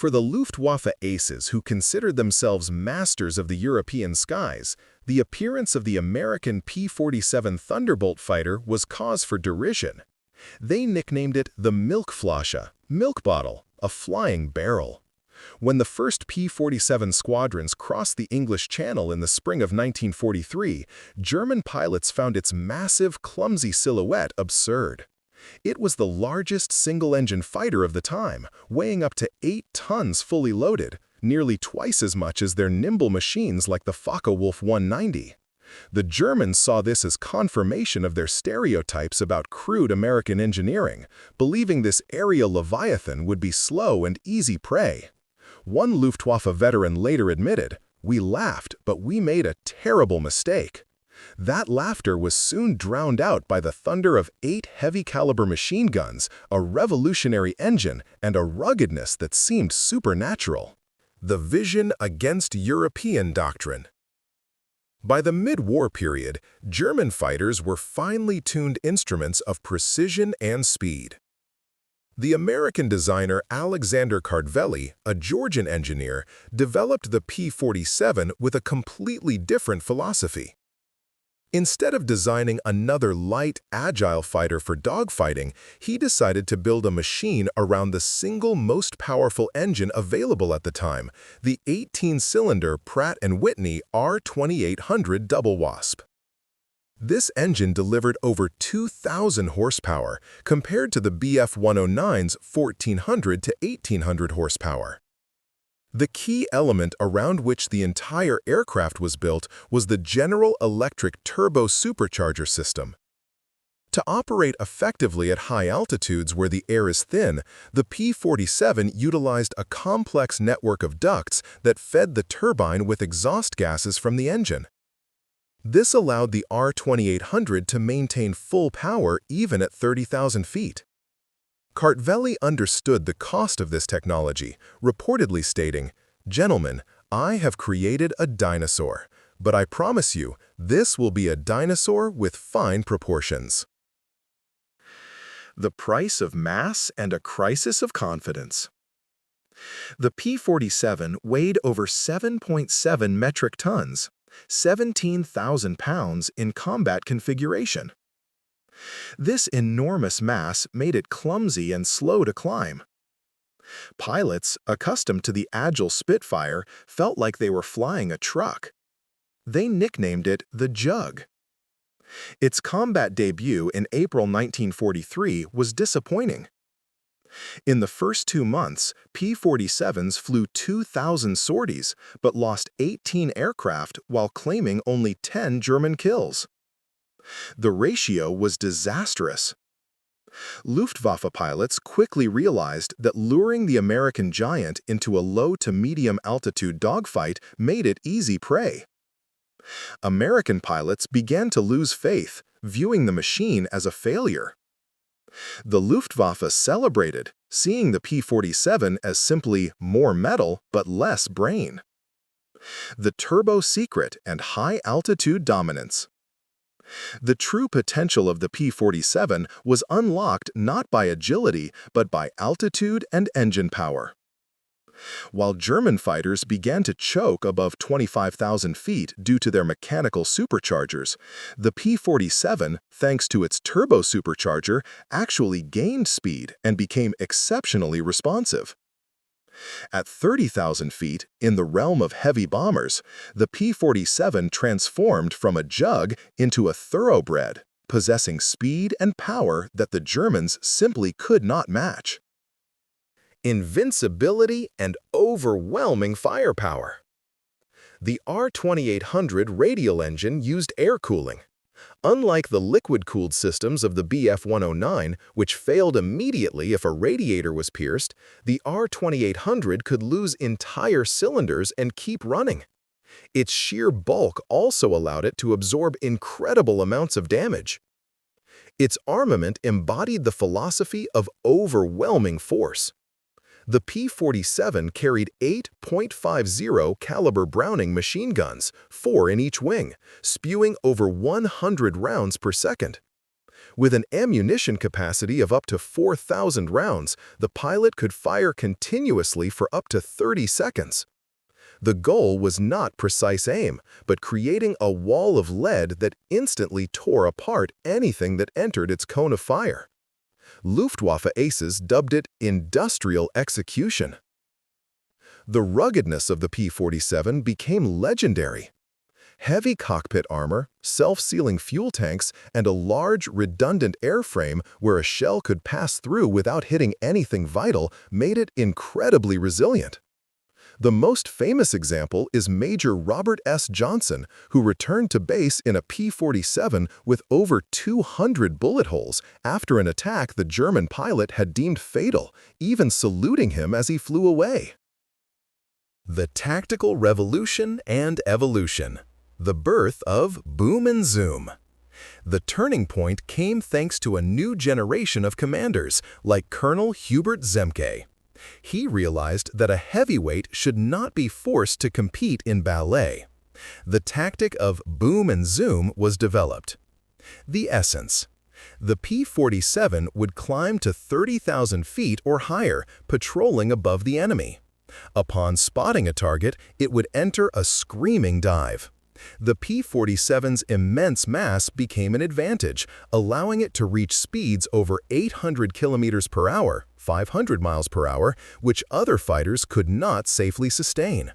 For the Luftwaffe aces who considered themselves masters of the European skies, the appearance of the American P-47 Thunderbolt fighter was cause for derision. They nicknamed it the Milchflasche, milk bottle, a flying barrel. When the first P-47 squadrons crossed the English Channel in the spring of 1943, German pilots found its massive, clumsy silhouette absurd. It was the largest single-engine fighter of the time, weighing up to 8 tons fully loaded, nearly twice as much as their nimble machines like the Focke-Wulf 190. The Germans saw this as confirmation of their stereotypes about crude American engineering, believing this aerial leviathan would be slow and easy prey. One Luftwaffe veteran later admitted, "We laughed, but we made a terrible mistake." That laughter was soon drowned out by the thunder of 8 heavy-caliber machine guns, a revolutionary engine, and a ruggedness that seemed supernatural. The vision against European doctrine. By the mid-war period, German fighters were finely tuned instruments of precision and speed. The American designer Alexander Kartveli, a Georgian engineer, developed the P-47 with a completely different philosophy. Instead of designing another light, agile fighter for dogfighting, he decided to build a machine around the single most powerful engine available at the time, the 18-cylinder Pratt & Whitney R2800 Double Wasp. This engine delivered over 2,000 horsepower, compared to the Bf-109's 1,400 to 1,800 horsepower. The key element around which the entire aircraft was built was the General Electric turbo supercharger system. To operate effectively at high altitudes where the air is thin, the P-47 utilized a complex network of ducts that fed the turbine with exhaust gases from the engine. This allowed the R2800 to maintain full power even at 30,000 feet. Kartveli understood the cost of this technology, reportedly stating, "Gentlemen, I have created a dinosaur, but I promise you, this will be a dinosaur with fine proportions." The price of mass and a crisis of confidence. The P-47 weighed over 7.7 metric tons, 17,000 pounds in combat configuration. This enormous mass made it clumsy and slow to climb. Pilots, accustomed to the agile Spitfire, felt like they were flying a truck. They nicknamed it the JUG. Its combat debut in April 1943 was disappointing. In the first 2 months, P-47s flew 2,000 sorties but lost 18 aircraft while claiming only 10 German kills. The ratio was disastrous. Luftwaffe pilots quickly realized that luring the American giant into a low to medium altitude dogfight made it easy prey. American pilots began to lose faith, viewing the machine as a failure. The Luftwaffe celebrated, seeing the P-47 as simply more metal but less brain. The turbo secret and high-altitude dominance. The true potential of the P-47 was unlocked not by agility but by altitude and engine power. While German fighters began to choke above 25,000 feet due to their mechanical superchargers, the P-47, thanks to its turbo supercharger, actually gained speed and became exceptionally responsive. At 30,000 feet, in the realm of heavy bombers, the P-47 transformed from a JUG into a thoroughbred, possessing speed and power that the Germans simply could not match. Invincibility and overwhelming firepower. The R2800 radial engine used air cooling. Unlike the liquid-cooled systems of the Bf-109, which failed immediately if a radiator was pierced, the R2800 could lose entire cylinders and keep running. Its sheer bulk also allowed it to absorb incredible amounts of damage. Its armament embodied the philosophy of overwhelming force. The P-47 carried 8 .50 caliber Browning machine guns, 4 in each wing, spewing over 100 rounds per second. With an ammunition capacity of up to 4,000 rounds, the pilot could fire continuously for up to 30 seconds. The goal was not precise aim, but creating a wall of lead that instantly tore apart anything that entered its cone of fire. Luftwaffe aces dubbed it industrial execution. The ruggedness of the P-47 became legendary. Heavy cockpit armor, self-sealing fuel tanks, and a large, redundant airframe where a shell could pass through without hitting anything vital made it incredibly resilient. The most famous example is Major Robert S. Johnson, who returned to base in a P-47 with over 200 bullet holes after an attack the German pilot had deemed fatal, even saluting him as he flew away. The tactical revolution and evolution. The birth of boom and zoom. The turning point came thanks to a new generation of commanders like Colonel Hubert Zemke. He realized that a heavyweight should not be forced to compete in ballet. The tactic of boom and zoom was developed. The essence. The P-47 would climb to 30,000 feet or higher, patrolling above the enemy. Upon spotting a target, it would enter a screaming dive. The P-47's immense mass became an advantage, allowing it to reach speeds over 800 kilometers per hour, 500 miles per hour, which other fighters could not safely sustain.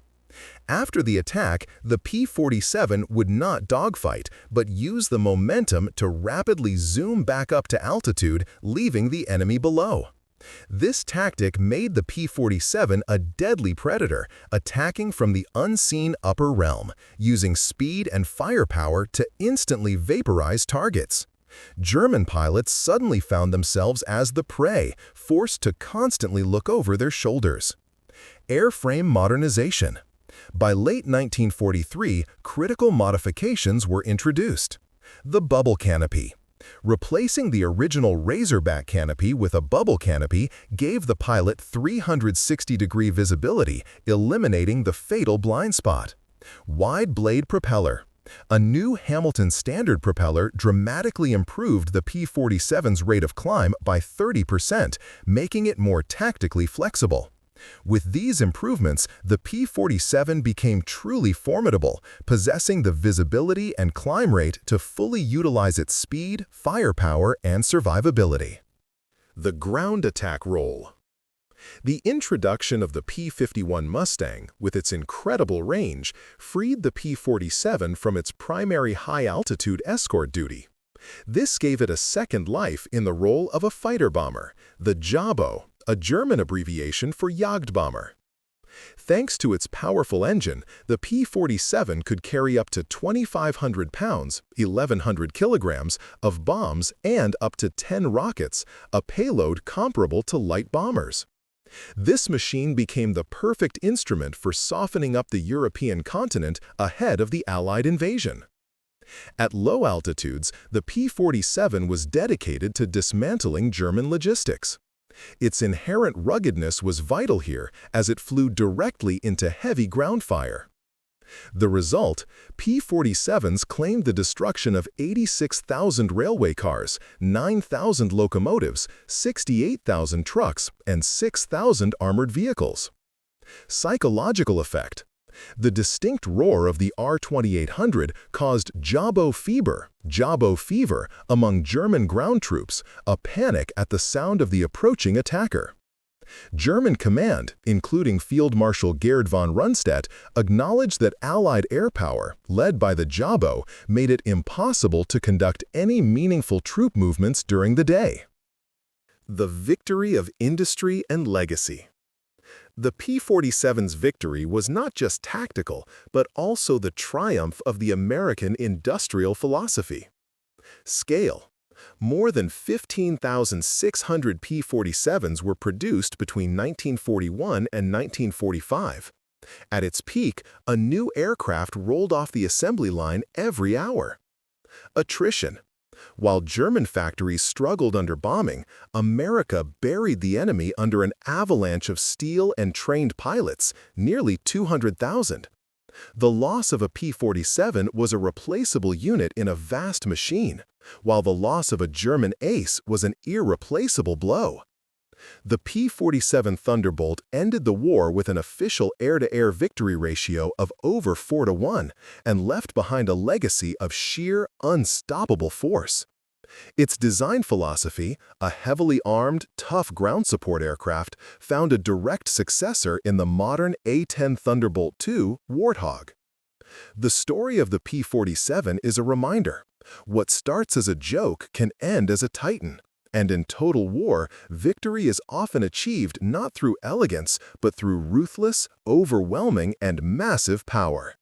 After the attack, the P-47 would not dogfight, but use the momentum to rapidly zoom back up to altitude, leaving the enemy below. This tactic made the P-47 a deadly predator, attacking from the unseen upper realm, using speed and firepower to instantly vaporize targets. German pilots suddenly found themselves as the prey, forced to constantly look over their shoulders. Airframe modernization. By late 1943, critical modifications were introduced. The bubble canopy. Replacing the original Razorback canopy with a bubble canopy gave the pilot 360-degree visibility, eliminating the fatal blind spot. Wide blade propeller. A new Hamilton Standard propeller dramatically improved the P-47's rate of climb by 30%, making it more tactically flexible. With these improvements, the P-47 became truly formidable, possessing the visibility and climb rate to fully utilize its speed, firepower, and survivability. The ground attack role. The introduction of the P-51 Mustang, with its incredible range, freed the P-47 from its primary high-altitude escort duty. This gave it a second life in the role of a fighter bomber, the JABO, a German abbreviation for Jagdbomber. Thanks to its powerful engine, the P-47 could carry up to 2,500 pounds, 1,100 kilograms, of bombs and up to 10 rockets, a payload comparable to light bombers. This machine became the perfect instrument for softening up the European continent ahead of the Allied invasion. At low altitudes, the P-47 was dedicated to dismantling German logistics. Its inherent ruggedness was vital here, as it flew directly into heavy ground fire. The result, P-47s claimed the destruction of 86,000 railway cars, 9,000 locomotives, 68,000 trucks, and 6,000 armored vehicles. Psychological effect. The distinct roar of the R-2800 caused Jabo fever among German ground troops, a panic at the sound of the approaching attacker. German command, including Field Marshal Gerd von Rundstedt, acknowledged that Allied air power, led by the Jabo, made it impossible to conduct any meaningful troop movements during the day. The victory of industry and legacy. The P-47's victory was not just tactical, but also the triumph of the American industrial philosophy. Scale. More than 15,600 P-47s were produced between 1941 and 1945. At its peak, a new aircraft rolled off the assembly line every hour. Attrition. While German factories struggled under bombing, America buried the enemy under an avalanche of steel and trained pilots, nearly 200,000. The loss of a P-47 was a replaceable unit in a vast machine, while the loss of a German ace was an irreplaceable blow. The P-47 Thunderbolt ended the war with an official air-to-air victory ratio of over 4-1 and left behind a legacy of sheer, unstoppable force. Its design philosophy, a heavily armed, tough ground support aircraft, found a direct successor in the modern A-10 Thunderbolt II Warthog. The story of the P-47 is a reminder. What starts as a joke can end as a titan. And in total war, victory is often achieved not through elegance, but through ruthless, overwhelming, and massive power.